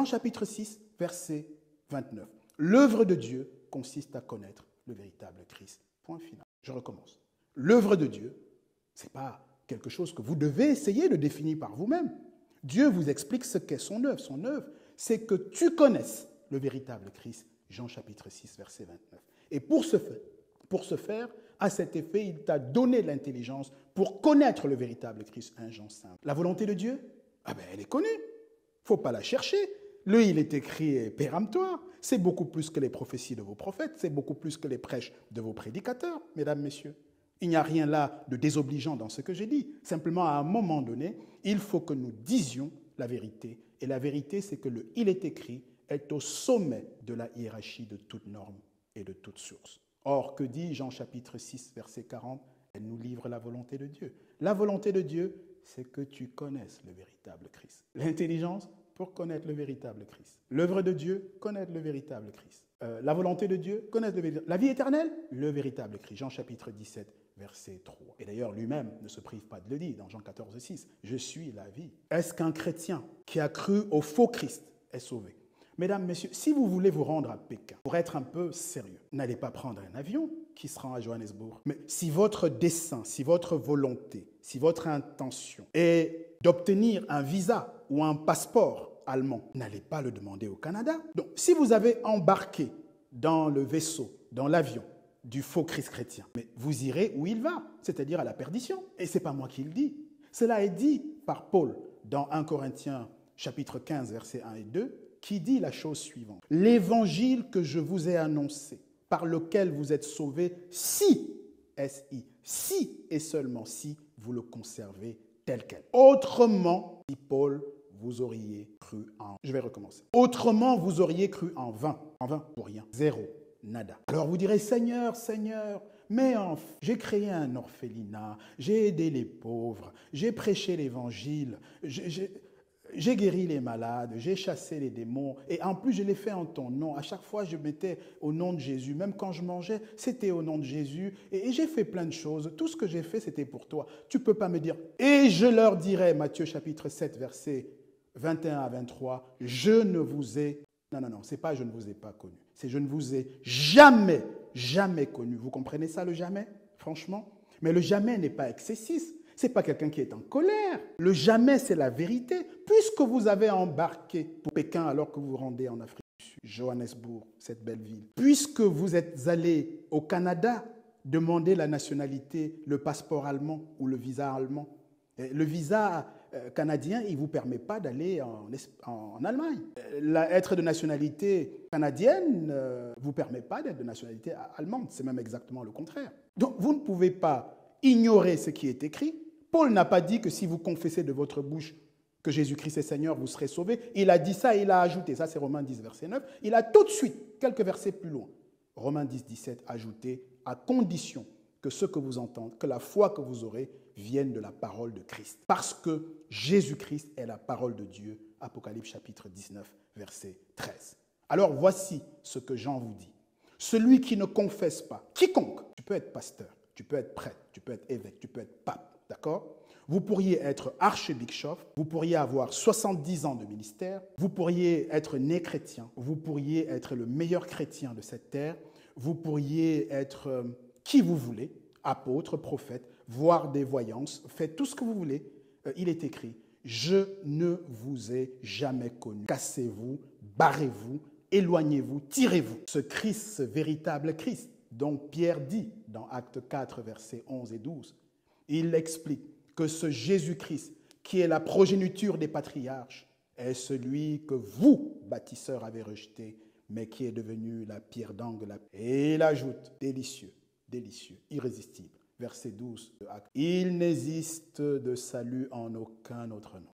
Jean chapitre 6, verset 29. L'œuvre de Dieu consiste à connaître le véritable Christ. Point final. Je recommence. L'œuvre de Dieu, ce n'est pas quelque chose que vous devez essayer de définir par vous-même. Dieu vous explique ce qu'est son œuvre. Son œuvre, c'est que tu connaisses le véritable Christ. Jean chapitre 6, verset 29. Et pour ce faire, à cet effet, il t'a donné l'intelligence pour connaître le véritable Christ. 1 Jean 5. La volonté de Dieu, elle est connue. Il ne faut pas la chercher. Il est écrit est péremptoire. C'est beaucoup plus que les prophéties de vos prophètes. C'est beaucoup plus que les prêches de vos prédicateurs, mesdames, messieurs. Il n'y a rien là de désobligeant dans ce que j'ai dit. Simplement, à un moment donné, il faut que nous disions la vérité. Et la vérité, c'est que le « il est écrit » est au sommet de la hiérarchie de toute norme et de toute source. Or, que dit Jean chapitre 6, verset 40 ? Elle nous livre la volonté de Dieu. La volonté de Dieu, c'est que tu connaisses le véritable Christ. L'intelligence pour connaître le véritable Christ. L'œuvre de Dieu, connaître le véritable Christ. La volonté de Dieu, connaître le véritable. La vie éternelle, le véritable Christ. Jean chapitre 17, verset 3. Et d'ailleurs, lui-même ne se prive pas de le dire dans Jean 14, 6. Je suis la vie. Est-ce qu'un chrétien qui a cru au faux Christ est sauvé ? Mesdames, messieurs, si vous voulez vous rendre à Pékin, pour être un peu sérieux, n'allez pas prendre un avion qui se rend à Johannesburg. Mais si votre dessein, si votre volonté, si votre intention est d'obtenir un visa ou un passeport allemand, n'allez pas le demander au Canada. Donc, si vous avez embarqué dans le vaisseau, dans l'avion du faux Christ chrétien, mais vous irez où il va, c'est-à-dire à la perdition. Et ce n'est pas moi qui le dis. Cela est dit par Paul dans 1 Corinthiens chapitre 15, versets 1 et 2, qui dit la chose suivante. L'évangile que je vous ai annoncé, par lequel vous êtes sauvés, si, S-I, si et seulement si vous le conservez tel quel. Autrement, dit Paul, vous auriez cru en... Je vais recommencer. Autrement, vous auriez cru en vain. En vain, pour rien. Zéro. Nada. Alors vous direz, Seigneur, Seigneur, mais enfin, j'ai créé un orphelinat, j'ai aidé les pauvres, j'ai prêché l'évangile, j'ai guéri les malades, j'ai chassé les démons, et en plus je l'ai fait en ton nom. À chaque fois je mettais au nom de Jésus, même quand je mangeais, c'était au nom de Jésus, et j'ai fait plein de choses. Tout ce que j'ai fait, c'était pour toi. Tu ne peux pas me dire, et je leur dirai, Matthieu chapitre 7, versets 21 à 23, je ne vous ai... Non, c'est pas je ne vous ai pas connu. C'est je ne vous ai jamais, jamais connu. Vous comprenez ça, le jamais, franchement? Mais le jamais n'est pas excessif. Ce n'est pas quelqu'un qui est en colère. Le jamais, c'est la vérité. Puisque vous avez embarqué pour Pékin alors que vous vous rendez en Afrique du Sud, Johannesburg, cette belle ville. Puisque vous êtes allé au Canada demander la nationalité, le passeport allemand ou le visa allemand. Le visa canadien, il ne vous permet pas d'aller en Allemagne. Être de nationalité canadienne ne vous permet pas d'être de nationalité allemande. C'est même exactement le contraire. Donc, vous ne pouvez pas ignorer ce qui est écrit. Paul n'a pas dit que si vous confessez de votre bouche que Jésus-Christ est Seigneur, vous serez sauvés. Il a dit ça et il a ajouté. Ça, c'est Romains 10, verset 9. Il a tout de suite, quelques versets plus loin, Romains 10, 17, ajouté, à condition que ce que vous entendez, que la foi que vous aurez vienne de la parole de Christ. Parce que Jésus-Christ est la parole de Dieu. Apocalypse chapitre 19, verset 13. Alors voici ce que Jean vous dit. Celui qui ne confesse pas, quiconque, tu peux être pasteur, tu peux être prêtre, tu peux être évêque, tu peux être pape, d'accord ? Vous pourriez être archbishop, vous pourriez avoir 70 ans de ministère, vous pourriez être né chrétien, vous pourriez être le meilleur chrétien de cette terre, vous pourriez être qui vous voulez, apôtre, prophète, voir des voyances, faites tout ce que vous voulez. Il est écrit, je ne vous ai jamais connu. Cassez-vous, barrez-vous, éloignez-vous, tirez-vous. Ce Christ, ce véritable Christ, dont Pierre dit dans Acte 4, versets 11 et 12, il explique que ce Jésus-Christ, qui est la progéniture des patriarches, est celui que vous, bâtisseurs, avez rejeté, mais qui est devenu la pierre d'angle. Et il ajoute, délicieux, délicieux, irrésistible. Verset 12 de Acte. Il n'existe de salut en aucun autre nom.